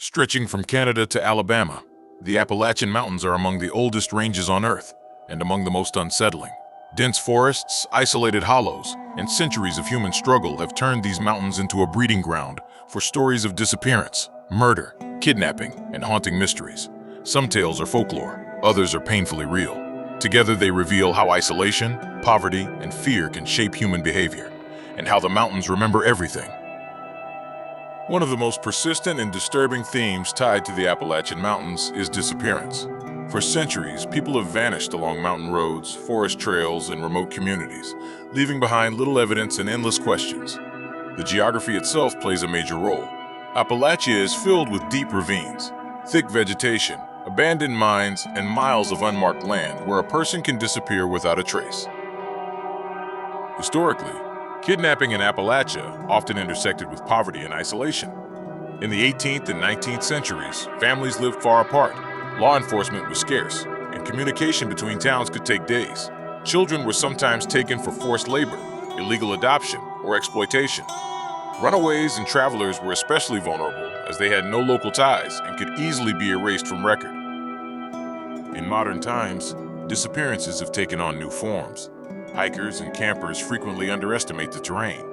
Stretching from Canada to Alabama, the Appalachian Mountains are among the oldest ranges on Earth and among the most unsettling. Dense forests, isolated hollows, and centuries of human struggle have turned these mountains into a breeding ground for stories of disappearance, murder, kidnapping, and haunting mysteries. Some tales are folklore, others are painfully real. Together they reveal how isolation, poverty, and fear can shape human behavior, and how the mountains remember everything. One of the most persistent and disturbing themes tied to the Appalachian Mountains is disappearance. For centuries, people have vanished along mountain roads, forest trails, and remote communities, leaving behind little evidence and endless questions. The geography itself plays a major role. Appalachia is filled with deep ravines, thick vegetation, abandoned mines, and miles of unmarked land where a person can disappear without a trace. Historically, kidnapping in Appalachia often intersected with poverty and isolation. In the 18th and 19th centuries, families lived far apart, law enforcement was scarce, and communication between towns could take days. Children were sometimes taken for forced labor, illegal adoption, or exploitation. Runaways and travelers were especially vulnerable as they had no local ties and could easily be erased from record. In modern times, disappearances have taken on new forms. Hikers and campers frequently underestimate the terrain.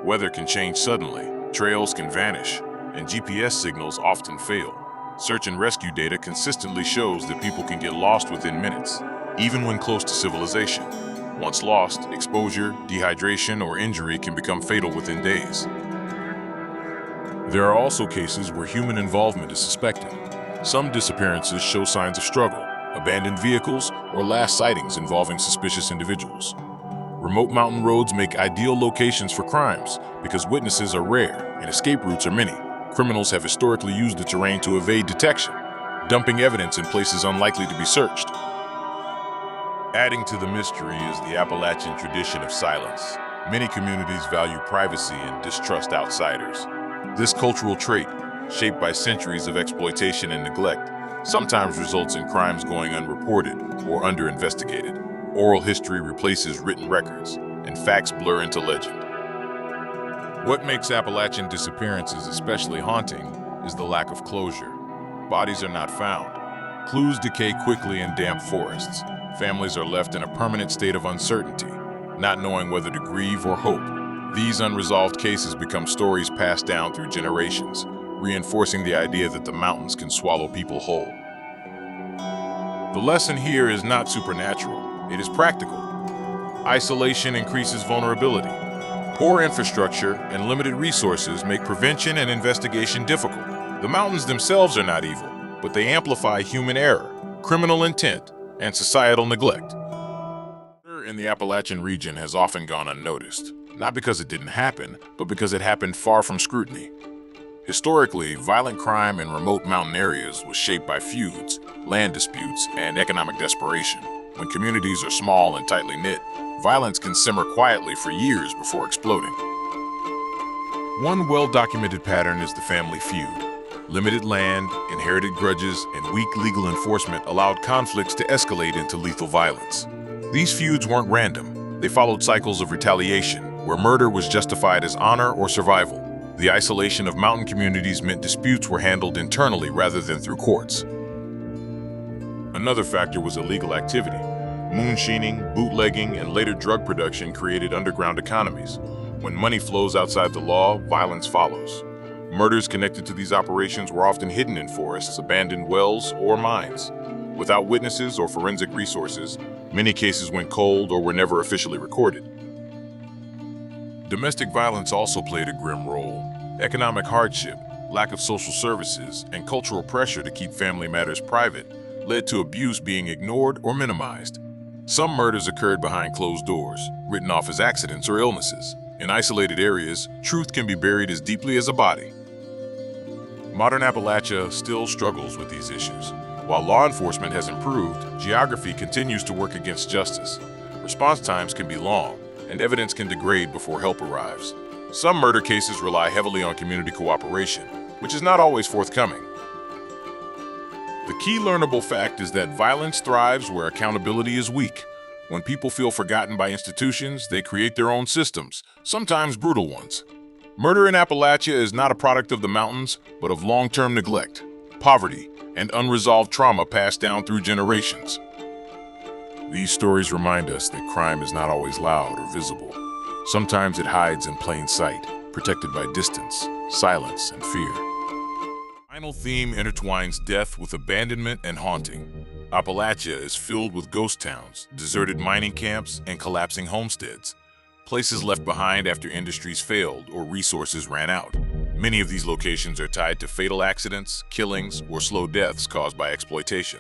Weather can change suddenly, trails can vanish, and GPS signals often fail. Search and rescue data consistently shows that people can get lost within minutes, even when close to civilization. Once lost, exposure, dehydration, or injury can become fatal within days. There are also cases where human involvement is suspected. Some disappearances show signs of struggle, abandoned vehicles, or last sightings involving suspicious individuals. Remote mountain roads make ideal locations for crimes because witnesses are rare and escape routes are many. Criminals have historically used the terrain to evade detection, dumping evidence in places unlikely to be searched. Adding to the mystery is the Appalachian tradition of silence. Many communities value privacy and distrust outsiders. This cultural trait, shaped by centuries of exploitation and neglect, sometimes results in crimes going unreported or under-investigated. Oral history replaces written records, and facts blur into legend. What makes Appalachian disappearances especially haunting is the lack of closure. Bodies are not found. Clues decay quickly in damp forests. Families are left in a permanent state of uncertainty, not knowing whether to grieve or hope. These unresolved cases become stories passed down through generations, reinforcing the idea that the mountains can swallow people whole. The lesson here is not supernatural, it is practical. Isolation increases vulnerability. Poor infrastructure and limited resources make prevention and investigation difficult. The mountains themselves are not evil, but they amplify human error, criminal intent, and societal neglect. Murder in the Appalachian region has often gone unnoticed, not because it didn't happen, but because it happened far from scrutiny. Historically, violent crime in remote mountain areas was shaped by feuds, land disputes, and economic desperation. When communities are small and tightly knit, violence can simmer quietly for years before exploding. One well-documented pattern is the family feud. Limited land, inherited grudges, and weak legal enforcement allowed conflicts to escalate into lethal violence. These feuds weren't random. They followed cycles of retaliation, where murder was justified as honor or survival. The isolation of mountain communities meant disputes were handled internally rather than through courts. Another factor was illegal activity. Moonshining, bootlegging, and later drug production created underground economies. When money flows outside the law, violence follows. Murders connected to these operations were often hidden in forests, abandoned wells, or mines. Without witnesses or forensic resources, many cases went cold or were never officially recorded. Domestic violence also played a grim role. Economic hardship, lack of social services, and cultural pressure to keep family matters private led to abuse being ignored or minimized. Some murders occurred behind closed doors, written off as accidents or illnesses. In isolated areas, truth can be buried as deeply as a body. Modern Appalachia still struggles with these issues. While law enforcement has improved, geography continues to work against justice. Response times can be long, and evidence can degrade before help arrives. Some murder cases rely heavily on community cooperation, which is not always forthcoming. The key learnable fact is that violence thrives where accountability is weak. When people feel forgotten by institutions, they create their own systems, sometimes brutal ones. Murder in Appalachia is not a product of the mountains, but of long-term neglect, poverty, and unresolved trauma passed down through generations. These stories remind us that crime is not always loud or visible. Sometimes it hides in plain sight, protected by distance, silence, and fear. The final theme intertwines death with abandonment and haunting. Appalachia is filled with ghost towns, deserted mining camps, and collapsing homesteads, places left behind after industries failed or resources ran out. Many of these locations are tied to fatal accidents, killings, or slow deaths caused by exploitation.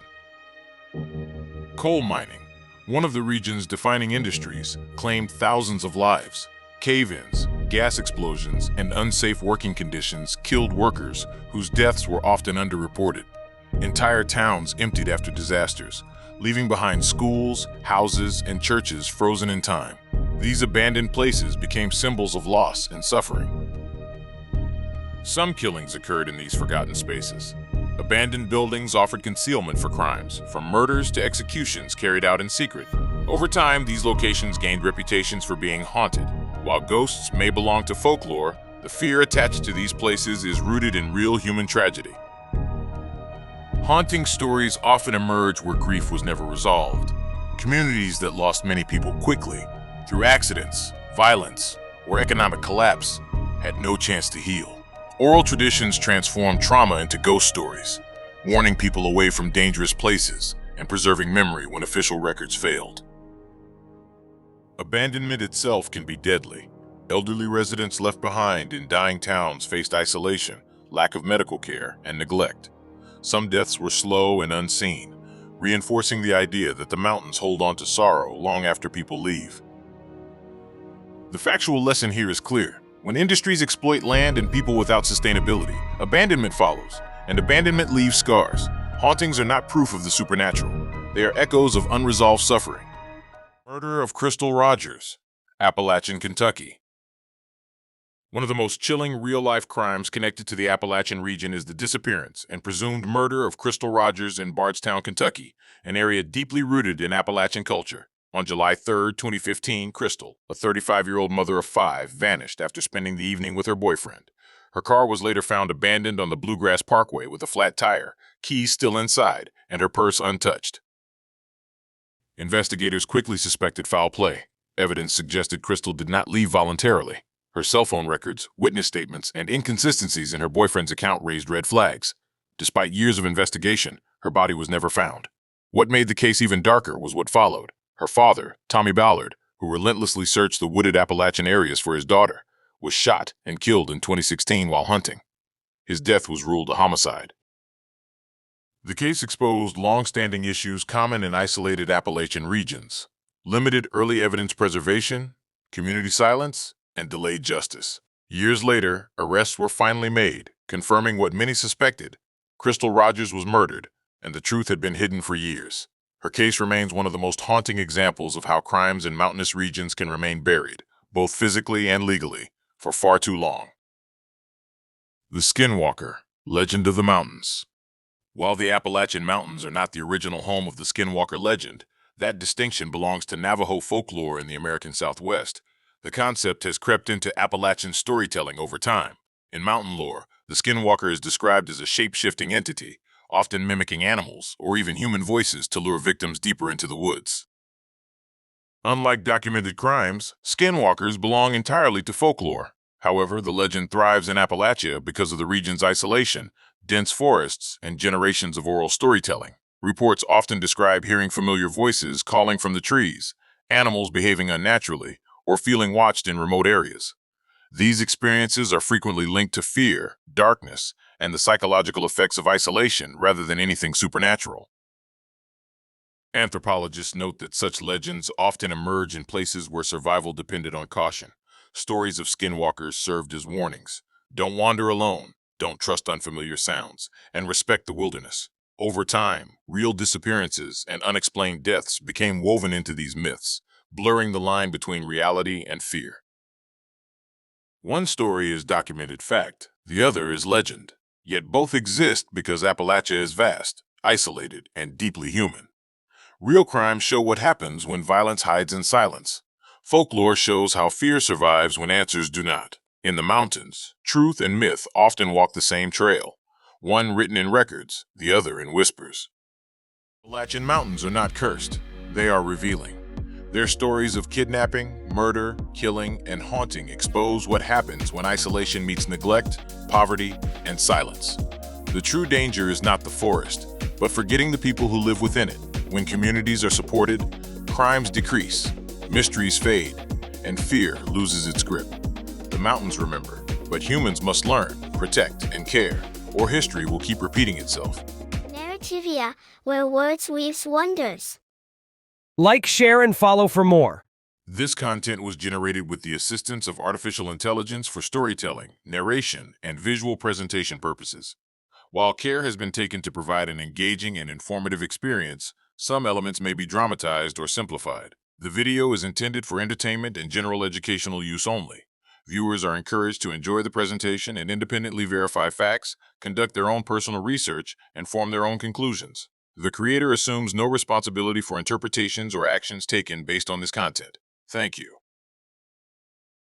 Coal mining, one of the region's defining industries, claimed thousands of lives. Cave-ins, gas explosions, and unsafe working conditions killed workers whose deaths were often underreported. Entire towns emptied after disasters, leaving behind schools, houses, and churches frozen in time. These abandoned places became symbols of loss and suffering. Some killings occurred in these forgotten spaces. Abandoned buildings offered concealment for crimes, from murders to executions carried out in secret. Over time, these locations gained reputations for being haunted. While ghosts may belong to folklore, the fear attached to these places is rooted in real human tragedy. Haunting stories often emerge where grief was never resolved. Communities that lost many people quickly, through accidents, violence, or economic collapse, had no chance to heal. Oral traditions transformed trauma into ghost stories, warning people away from dangerous places and preserving memory when official records failed. Abandonment itself can be deadly. Elderly residents left behind in dying towns faced isolation, lack of medical care, and neglect. Some deaths were slow and unseen, reinforcing the idea that the mountains hold on to sorrow long after people leave. The factual lesson here is clear. When industries exploit land and people without sustainability, abandonment follows, and abandonment leaves scars. Hauntings are not proof of the supernatural. They are echoes of unresolved suffering. Murder of Crystal Rogers, Appalachian, Kentucky. One of the most chilling real-life crimes connected to the Appalachian region is the disappearance and presumed murder of Crystal Rogers in Bardstown, Kentucky, an area deeply rooted in Appalachian culture. On July 3, 2015, Crystal, a 35-year-old mother of 5, vanished after spending the evening with her boyfriend. Her car was later found abandoned on the Bluegrass Parkway with a flat tire, keys still inside, and her purse untouched. Investigators quickly suspected foul play. Evidence suggested Crystal did not leave voluntarily. Her cell phone records, witness statements, and inconsistencies in her boyfriend's account raised red flags. Despite years of investigation, her body was never found. What made the case even darker was what followed. Her father, Tommy Ballard, who relentlessly searched the wooded Appalachian areas for his daughter, was shot and killed in 2016 while hunting. His death was ruled a homicide. The case exposed long-standing issues common in isolated Appalachian regions: limited early evidence preservation, community silence, and delayed justice. Years later, arrests were finally made, confirming what many suspected: Crystal Rogers was murdered, and the truth had been hidden for years. Her case remains one of the most haunting examples of how crimes in mountainous regions can remain buried, both physically and legally, for far too long. The Skinwalker, Legend of the Mountains. While the Appalachian Mountains are not the original home of the Skinwalker legend, that distinction belongs to Navajo folklore in the American Southwest. The concept has crept into Appalachian storytelling over time. In mountain lore, the Skinwalker is described as a shape-shifting entity, often mimicking animals or even human voices to lure victims deeper into the woods. Unlike documented crimes, skinwalkers belong entirely to folklore. However, the legend thrives in Appalachia because of the region's isolation, dense forests, and generations of oral storytelling. Reports often describe hearing familiar voices calling from the trees, animals behaving unnaturally, or feeling watched in remote areas. These experiences are frequently linked to fear, darkness, and the psychological effects of isolation rather than anything supernatural. Anthropologists note that such legends often emerge in places where survival depended on caution. Stories of skinwalkers served as warnings. Don't wander alone, don't trust unfamiliar sounds, and respect the wilderness. Over time, real disappearances and unexplained deaths became woven into these myths, blurring the line between reality and fear. One story is documented fact, the other is legend. Yet both exist because Appalachia is vast, isolated, and deeply human. Real crimes show what happens when violence hides in silence. Folklore shows how fear survives when answers do not. In the mountains, truth and myth often walk the same trail, one written in records, the other in whispers. Appalachian Mountains are not cursed, they are revealing. Their stories of kidnapping, murder, killing, and haunting expose what happens when isolation meets neglect, poverty, and silence. The true danger is not the forest, but forgetting the people who live within it. When communities are supported, crimes decrease, mysteries fade, and fear loses its grip. The mountains remember, but humans must learn, protect, and care, or history will keep repeating itself. Narrativia, where words weaves wonders. Like, share, and follow for more. This content was generated with the assistance of artificial intelligence for storytelling, narration, and visual presentation purposes. While care has been taken to provide an engaging and informative experience, some elements may be dramatized or simplified. The video is intended for entertainment and general educational use only. Viewers are encouraged to enjoy the presentation and independently verify facts, conduct their own personal research, and form their own conclusions. The creator assumes no responsibility for interpretations or actions taken based on this content. Thank you.